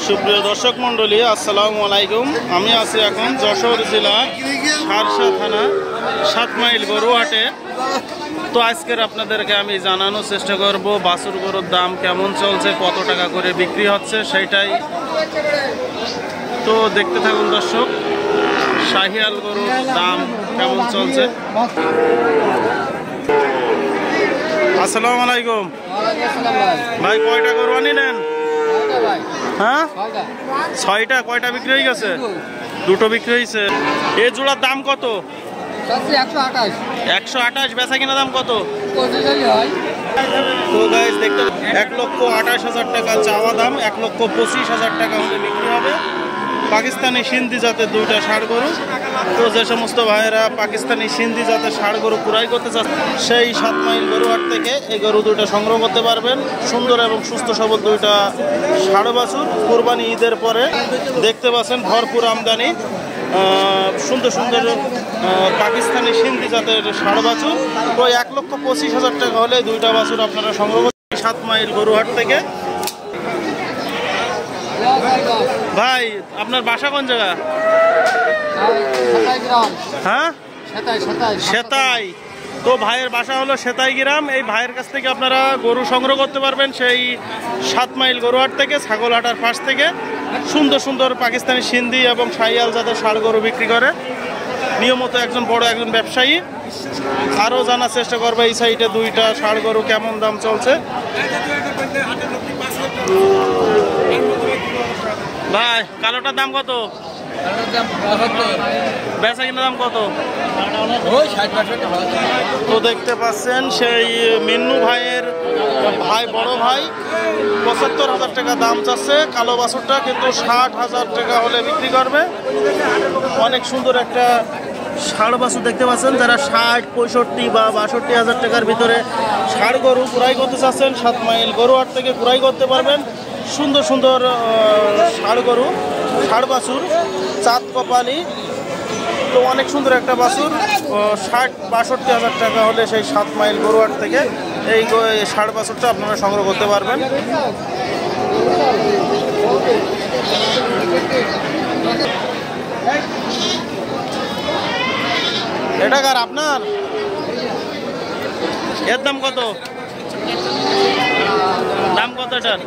সুপ্রিয় দর্শক মণ্ডলী, আসসালামু আলাইকুম। আমি আছি এখন যশোর জেলা সারসা থানা 7 মাইল গরুহাটে। তো আজকের আপনাদেরকে আমি জানানোর চেষ্টা করব বাছুর গরুর দাম কেমন চলছে, কত টাকা করে বিক্রি হচ্ছে সেইটাই। তো দেখতে থাকুন দর্শক, শাহিয়াল গরুর দাম কেমন চলছে। আসসালামু আলাইকুম ভাই, কয়টা গরু আনিলেন? হ্যাঁ, 6টা। কয়টা বিক্রি হয়ে গেছে? 2টো বিক্রি হয়েছে। এই জোড়ার দাম কত? 128। বেচা কিনা দাম কত? তো গাইস দেখতে 1,28,000 টাকা চাওয়া দাম, 1,25,000 টাকা হলে বিক্রি হবে। পাকিস্তানি সিন্ধি জাতের 2টা ষাঁড় গরু। তো যে সমস্ত ভাইয়েরা পাকিস্তানি সিন্ধি জাতের ষাঁড় গরু ক্রয় করতে চাচ্ছে সেই 7 মাইল গরুহাট থেকে এই গরু 2টা সংগ্রহ করতে পারবেন। সুন্দর এবং সুস্থ সবল 2টা ষাঁড় বাছুর। কুরবানি ঈদের পরে দেখতে পাচ্ছেন ভরপুর আমদানি সুন্দর সুন্দর পাকিস্তানি সিন্ধি জাতের ষাঁড় বাছুর। তো 1,25,000 টাকা হলে 2টা বাছুর আপনারা সংগ্রহ করতে 7 মাইল গরুহাট থেকে। ভাই, আপনার বাসা কোন জায়গা? হ্যাঁ, সেতাই। তো ভাইয়ের বাসা হলো সেতাই গ্রাম। এই ভাইয়ের কাছ থেকে আপনারা গরু সংগ্রহ করতে পারবেন সেই 7 মাইল গরুহাট থেকে, ছাগলহাটার পাশ থেকে। সুন্দর সুন্দর পাকিস্তানি সিন্ধি এবং শাহিয়াল জাতের ষাঁড় গরু বিক্রি করে নিয়মিত একজন বড় একজন ব্যবসায়ী। আরও জানার চেষ্টা করবে এই সাইডে 2টা ষাঁড় গরু কেমন দাম চলছে। ভাই, কালোটার দাম কত? বেচা কিনা দাম কত? তো দেখতে পাচ্ছেন সেই মিন্নু ভাইয়ের বড় ভাই 75,000 টাকা দাম চাচ্ছে কালো বাছুরটা, কিন্তু 60,000 টাকা হলে বিক্রি করবে। অনেক সুন্দর একটা ষাঁড় বাছুর দেখতে পাচ্ছেন। যারা 60, 65 বা 62,000 টাকার ভিতরে ষাঁড় গরু ক্রয় করতে চাচ্ছেন 7 মাইল গরুহাট থেকে ক্রয় করতে পারবেন। সুন্দর সুন্দর ষাঁড় গরু, ষাঁড় বাছুর, চাঁদ কপালি। তো অনেক সুন্দর একটা বাছুর 60-62,000 টাকা হলে সেই 7 মাইল গরুহাট থেকে এই ষাঁড় বাছুরটা আপনারা সংগ্রহ করতে পারবেন। এটা কার আপনার? এর দাম কত? দাম কত এটার?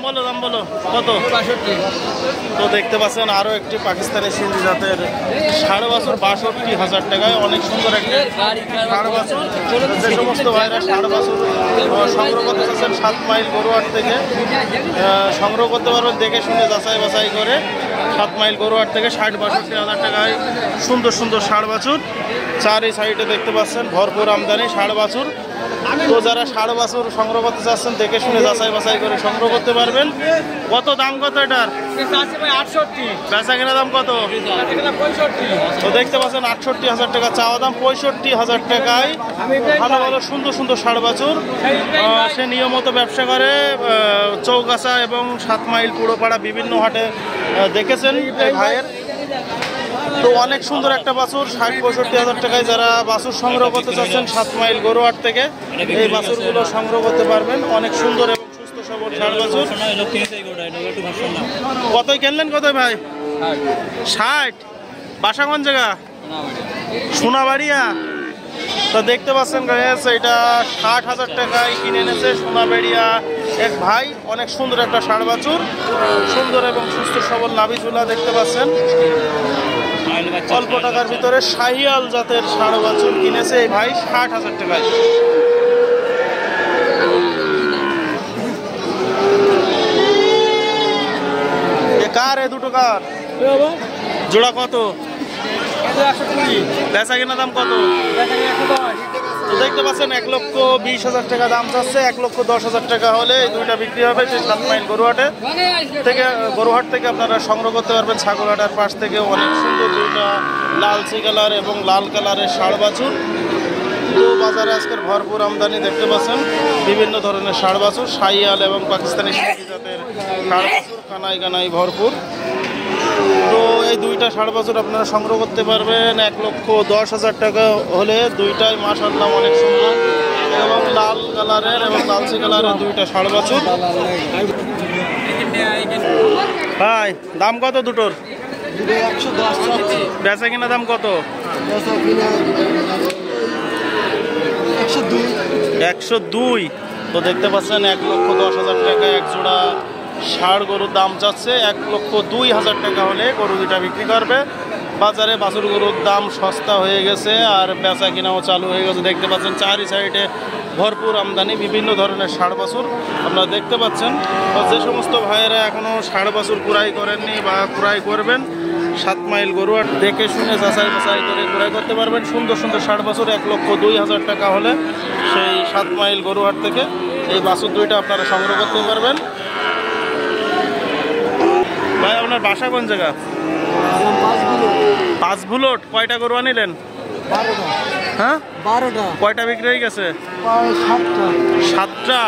বলো, দাম বলো কত? 62। তো দেখতে পাচ্ছেন আরো একটি পাকিস্তানি সিন্ধি জাতের ষাঁড় বাছুর 62,000 টাকায়। অনেক সুন্দর একটা ষাঁড় বাছুর। যে সমস্ত ভাইরা ষাঁড় বাছুর সংগ্রহ করতে চাচ্ছেন 7 মাইল গরুহাট থেকে সংগ্রহ করতে পারবেন দেখে শুনে যাচাই বাছাই করে। 7 মাইল গরুহাট থেকে 60-62,000 টাকায় সুন্দর সুন্দর ষাঁড় বাছুর। চারি সাইডে দেখতে পাচ্ছেন ভরপুর আমদানি ষাঁড় বাছুর। তো যারা ষাঁড় বাছুর সংগ্রহ করতে চাচ্ছেন দেখে শুনে যাচাই বাছাই করে সংগ্রহ করতে পারবেন। কত দাম কত এটার? 68। বেচা কেনা দাম কত? 65। তো দেখতে পাচ্ছেন 68,000 টাকা চাওয়া দাম, 65,000 টাকায় ভালো ভালো সুন্দর সুন্দর ষাঁড় বাছুর। সে নিয়মিত ব্যবসা করে চৌগাছা এবং 7 মাইল পুরোপাড়া বিভিন্ন হাটে দেখেছেন ভাইয়ের। তো অনেক সুন্দর একটা বাছুর 60-65,000 টাকায় যারা বাছুর সংগ্রহ করতে চাচ্ছেন 7 মাইল গরুহাট থেকে এই বাছুরগুলো সংগ্রহ করতে পারবেন। অনেক সুন্দর এবং সুস্থ সবল ষাঁড় বাছুর। কতই কিনলেন? কত ভাই? 60। বাসা কোন জায়গা? সোনাবাড়িয়া। তো দেখতে পাচ্ছেন এটা 60,000 টাকায় কিনে এনেছে সোনাবাড়িয়া এক ভাই। অনেক সুন্দর একটা ষাঁড় বাছুর, সুন্দর এবং সুস্থ সবল নাভি ঝুলা দেখতে পাচ্ছেন। অল্প টাকার ভিতরে শাহিয়াল জাতের ষাঁড় বাছুর কিনেছে এই ভাই 60,000 টাকায়। কার এ 2টো কার? জোড়া কত? বেচা কেনা দাম কত? তো দেখতে পাচ্ছেন 1,20,000 টাকা দাম চাচ্ছে। 1,10,000 টাকা হলে এই 2টা বিক্রি হবে সেই 7 মাইল গরুহাট থেকে আপনারা সংগ্রহ করতে পারবেন। ছাগলহাটার পাশ থেকে অনেক সুন্দর 2টা লালচি কালার এবং লাল কালারের ষাঁড় বাছুর। তো বাজারে আজকের ভরপুর আমদানি দেখতে পাচ্ছেন বিভিন্ন ধরনের ষাঁড় বাছুর, শাহিয়াল এবং পাকিস্তানি সিন্ধি জাতের ষাঁড় বাছুর কানাই কানাই ভরপুর। তো এই 2টা ষাঁড় বাছুর আপনারা সংগ্রহ করতে পারবেন 1,10,000 টাকা হলে। 2টাই মাশাআল্লাহ অনেক সুন্দর এবং লাল কালারের এবং লালচি কালারের 2টা ষাঁড় বাছুর। ভাই দাম কত দুটোর? 110 বেচা কিনা দাম কত? 102। তো দেখতে পাচ্ছেন 1,10,000 টাকা এক জোড়া ষাঁড় গরুর দাম যাচ্ছে। 1,02,000 টাকা হলে গরু দুটা বিক্রি করবে। বাজারে বাছুর গরুর দাম সস্তা হয়ে গেছে আর বেচা কিনাও চালু হয়ে গেছে। দেখতে পাচ্ছেন চারি সাইডে ভরপুর আমদানি, বিভিন্ন ধরনের ষাঁড় বাছুর আপনারা দেখতে পাচ্ছেন। যে সমস্ত ভাইয়েরা এখনও ষাঁড় বাছুর ক্রয় করেননি বা ক্রয় করবেন, 7 মাইল গরুহাট দেখে শুনে যাচাই বাছাই করে ক্রয় করতে পারবেন। সুন্দর সুন্দর ষাঁড় বাছুর 1,02,000 টাকা হলে সেই 7 মাইল গরুহাট থেকে এই বাছুর দুইটা আপনারা সংগ্রহ করতে পারবেন। ভাই আপনার বাসা কোন জায়গা? 5 বুলট। কয়টা গরু আনিলেন? 12টা। হ্যাঁ 12টা। কয়টা বিক্রি হয়ে গেছে? 7টা।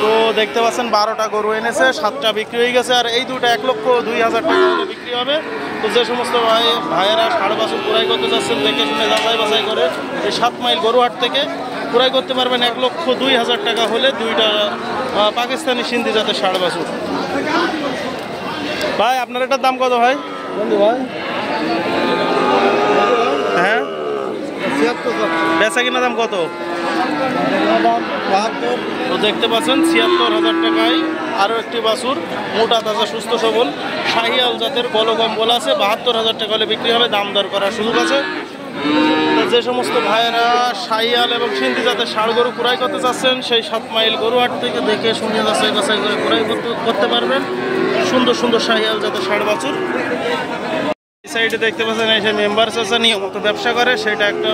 তো দেখতে পাচ্ছেন 12টা গরু এনেছে, 7টা বিক্রি হয়ে গেছে। আর এই দুটো 1,02,000 টাকা হলে বিক্রি হবে। তো যে সমস্ত ভাইয়েরা ষাঁড় বাছুর ক্রয় করতে যাচ্ছেন দেখে শুনে যাচাই বাছাই করে এই 7 মাইল গরুহাট থেকে ক্রয় করতে পারবেন। 1,02,000 টাকা হলে দুইটা পাকিস্তানি সিন্ধি জাতের ষাঁড় বাছুর। ভাই আপনার এটার দাম কত ভাই? হ্যাঁ বেচা কিনা দাম কত? তো দেখতে পাচ্ছেন 76,000 টাকায় আরও একটি বাছুর, মোটা তাজা সুস্থ সবল শাহিয়াল জাতের বলকম্বল আছে। 72,000 টাকা হলে বিক্রি হবে, দাম দর করার সুযোগ আছে। যে সমস্ত ভাইয়েরা শাহিয়াল এবং সিন্ধি জাতের ষাঁড় গরু ক্রয় করতে চাচ্ছেন সেই 7 মাইল গরুহাট থেকে দেখে শুনে যাচাই বাছাই করে ক্রয় করতে পারবেন সুন্দর সুন্দর শাহিয়াল জাতের ষাঁড় বাছুর। এই সাইডে দেখতে পাচ্ছেন এই যে মেম্বার চাচা নিয়মিত ব্যবসা করে, সেটা একটা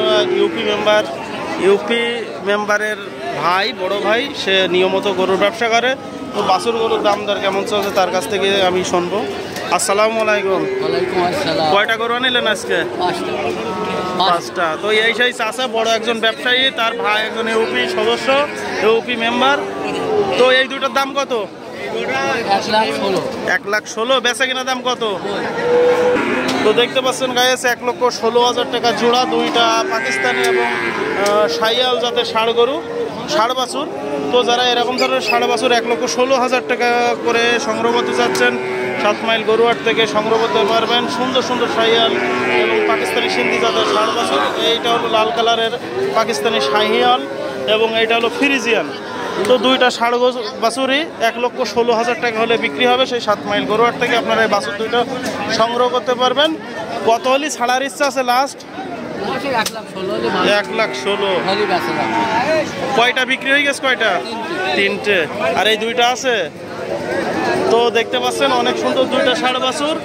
ইউপি মেম্বারের ভাই, বড় ভাই, সে নিয়মিত গরুর ব্যবসা করে। তো বাছুর গরুর দাম দর কেমন চলছে তার কাছ থেকে আমি শুনবো। আসসালামু আলাইকুম। কয়টা গরু আনিলেন আজকে? 5টা। তো এই সেই চাচা বড় একজন ব্যবসায়ী, তার ভাই একজন ইউপি সদস্য, ইউপি মেম্বার। তো এই দুটার দাম কত? 1,16,000। বেচা কিনা দাম কত? তো দেখতে পাচ্ছেন গাইস 1,16,000 টাকা জোড়া দুইটা পাকিস্তানি এবং শাহিয়াল জাতের ষাঁড় গরু, ষাঁড় বাছুর। তো যারা এরকম ধরনের ষাঁড় বাছুর 1,16,000 টাকা করে সংগ্রহ করতে চাচ্ছেন 7 মাইল গরুহাট থেকে সংগ্রহ করতে পারবেন সুন্দর সুন্দর শাহিয়াল এবং পাকিস্তানি সিন্ধি জাতের ষাঁড় বাছুর। এইটা হলো লাল কালারের পাকিস্তানি শাহিয়াল এবং এইটা হলো ফ্রিজিয়ান। তো দুইটা ষাঁড় বাছুরই 1,16,000 টাকা হলে বিক্রি হবে সেই 7 মাইল গরুহাট থেকে। আপনারা এই বাছুর দুইটা সংগ্রহ করতে পারবেন। কত হলে ছাড়ার ইচ্ছা আছে লাস্ট? 1,16,000। কয়টা বিক্রি হয়ে গেছে? কয়টা? 3টে। আর এই দুইটা আছে। তো দেখতে পাচ্ছেন অনেক সুন্দর দুইটা ষাঁড় বাছুর।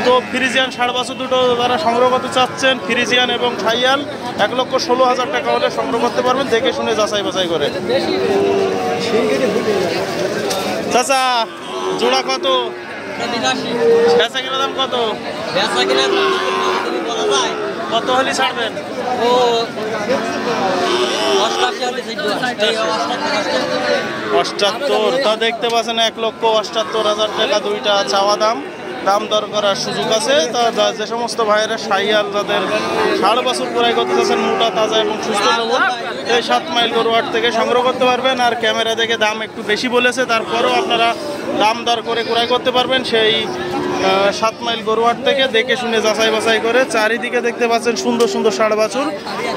তো ফ্রিজিয়ান ষাঁড় বাছুর দুটো যারা সংগ্রহ করতে চাচ্ছেন, ফ্রিজিয়ান এবং শাহিয়াল, 1,16,000 টাকা হলে সংগ্রহ করতে পারবেন দেখে শুনে যাচাই বাছাই করে। চাচা জোড়া কত? বেচা কিনা দাম কত? কত হলে ছাড়বেন? 78। তা দেখতে পাচ্ছেন 1,78,000 টাকা দুইটা চাওয়া দাম, দাম দর করার সুযোগ আছে। তা যে সমস্ত ভাইয়েরা শাহিয়াল যাদের ষাঁড় বাছুর ক্রয় করতে চাচ্ছেন মোটা তাজা এবং সুস্থ সবল, এই 7 মাইল গরুহাট থেকে সংগ্রহ করতে পারবেন। আর ক্যামেরা দেখে দাম একটু বেশি বলেছে, তারপরেও আপনারা দাম দর করে ক্রয় করতে পারবেন সেই 7 মাইল গরুহাট থেকে দেখে শুনে যাচাই বাছাই করে। চারিদিকে দেখতে পাচ্ছেন সুন্দর সুন্দর ষাঁড় বাছুর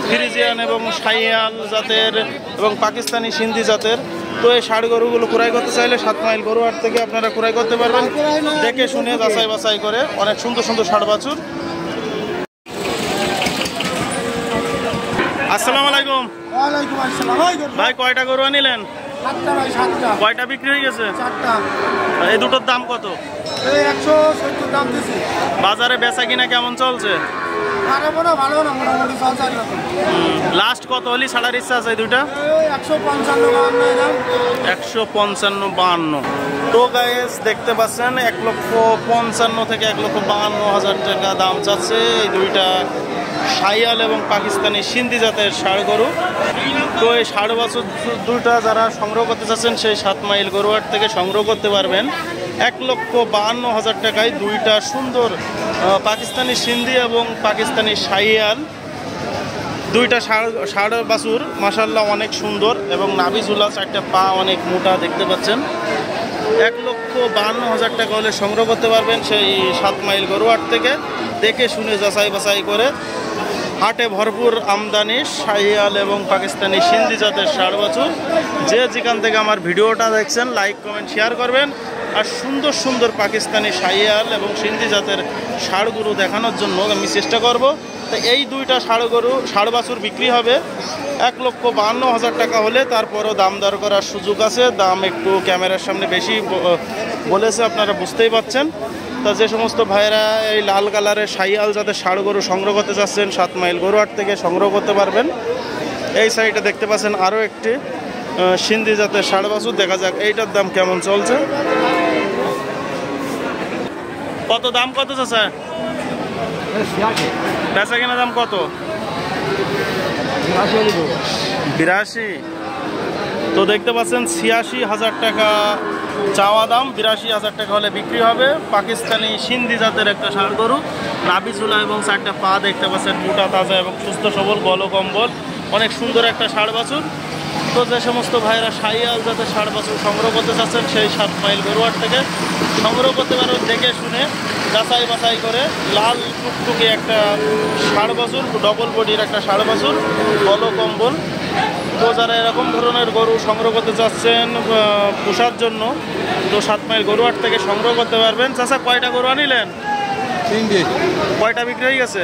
ফ্রিজিয়ান এবং শাহিয়াল জাতের এবং পাকিস্তানি সিন্ধি জাতের। তো এই ষাঁড় গরুগুলো ক্রয় করতে চাইলে 7 মাইল গরুহাট থেকে আপনারা ক্রয় করতে পারবেন দেখে শুনে যাচাই বাছাই করে। অনেক সুন্দর সুন্দর ষাঁড় বাছুর। আসসালামু আলাইকুম। ওয়ালাইকুম আসসালাম। ভাই কয়টা গরু আনিলেন? 7টা ভাই, 7টা। কয়টা বিক্রি হয়ে গেছে? 4টা। এই দুটোর দাম কত? এই 170 দাম দিছি। বাজারে বেচা কিনা কেমন চলছে? খারাপও না ভালো না, মোটামুটি চলছে এরকম। লাস্ট কত হলি ছাড়ার ইচ্ছা আছে এই দুইটা? 155 দাম। 155-52। তো গাইস দেখতে পাচ্ছেন 1,55,000 থেকে 1,52,000 টাকা দাম চাচ্ছে এই দুইটা শাহিয়াল এবং পাকিস্তানি সিন্ধি জাতের ষাঁড় গরু। তো এই ষাঁড় বাছুর দুইটা যারা সংগ্রহ করতে চাচ্ছেন সেই 7 মাইল গরুহাট থেকে সংগ্রহ করতে পারবেন 1,52,000 টাকায় দুইটা সুন্দর পাকিস্তানি সিন্ধি এবং পাকিস্তানি শাহিয়াল দুইটা ষাঁড় বাছুর। মাশাআল্লাহ অনেক সুন্দর এবং নাভি ঝুলা, 4টা পা অনেক মোটা দেখতে পাচ্ছেন। 1,52,000 টাকা হলে সংগ্রহ করতে পারবেন সেই 7 মাইল গরুহাট থেকে। দেখে শুনে যাচাই বাছাই করে। হাটে ভরপুর আমদানি শাহিয়াল এবং পাকিস্তানি সিন্ধি জাতের ষাঁড় বাছুর। যে যেখান থেকে আমার ভিডিওটা দেখছেন লাইক কমেন্ট শেয়ার করবেন। আর সুন্দর সুন্দর পাকিস্তানি শাহিয়াল এবং সিন্ধি জাতের ষাঁড় গরু দেখানোর জন্য আমি চেষ্টা করব। তো এই দুইটা ষাঁড় বাছুর বিক্রি হবে 1,52,000 টাকা হলে। তারপরও দাম দর করার সুযোগ আছে। দাম একটু ক্যামেরার সামনে বেশি বলেছে, আপনারা বুঝতেই পাচ্ছেন। তা যে সমস্ত ভাইয়েরা এই লাল কালারের শাহিয়াল জাতের ষাঁড় গরু সংগ্রহ করতে চাচ্ছেন 7 মাইল গরুহাট থেকে সংগ্রহ করতে পারবেন। এই সাইডে দেখতে পাচ্ছেন আরও একটি সিন্ধি জাতের ষাঁড় বাছুর। দেখা যাক এইটার দাম কেমন চলছে। কত দাম কত চাচা? বেচা কেনা দাম কত? 82। তো দেখতে পাচ্ছেন 86,000 টাকা চাওয়া দাম, 82,000 টাকা হলে বিক্রি হবে। পাকিস্তানি সিন্ধি জাতের একটা ষাঁড় গরু, নাভি ঝুলা এবং 4টা পা দেখতে পাচ্ছেন, মোটা তাজা এবং সুস্থ সবল, গলকম্বল, অনেক সুন্দর একটা ষাঁড় বাছুর। তো যে সমস্ত ভাইরা শাহিয়াল জাতের ষাঁড় বাছুর সংগ্রহ করতে চাচ্ছেন সেই 7 মাইল গরুহাট থেকে সংগ্রহ করতে পারবেন। দেখে শুনে যাচাই বাছাই করে। লাল টুকটুকে একটা ষাঁড় বাছুর, ডবল বডির একটা ষাঁড় বাছুর, গলকম্বল। তো যারা এরকম ধরনের গরু সংগ্রহ করতে চাচ্ছেন পোষার জন্য, তো 7 মাইল গরুহাট থেকে সংগ্রহ করতে পারবেন। চাচা কয়টা গরু আনিলেন? 3টে। কয়টা বিক্রি হয়ে গেছে?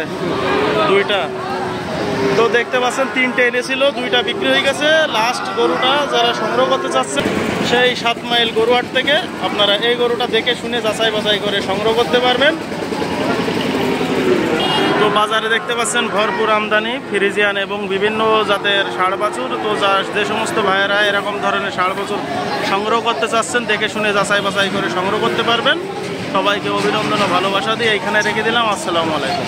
2টা। তো দেখতে পাচ্ছেন 3টে এনেছিল, 2টা বিক্রি হয়ে গেছে। লাস্ট গরুটা যারা সংগ্রহ করতে চাচ্ছেন সেই 7 মাইল গরুহাট থেকে আপনারা এই গরুটা দেখে শুনে যাচাই বাছাই করে সংগ্রহ করতে পারবেন। তো বাজারে দেখতে পাচ্ছেন ভরপুর আমদানি ফ্রিজিয়ান এবং বিভিন্ন জাতের ষাঁড় বাছুর। তো যে সমস্ত ভাইয়েরা এরকম ধরনের ষাঁড় বাছুর সংগ্রহ করতে চাচ্ছেন দেখে শুনে যাচাই বাছাই করে সংগ্রহ করতে পারবেন। সবাইকে অভিনন্দন ও ভালোবাসা দিয়ে এইখানে রেখে দিলাম। আসসালামু আলাইকুম।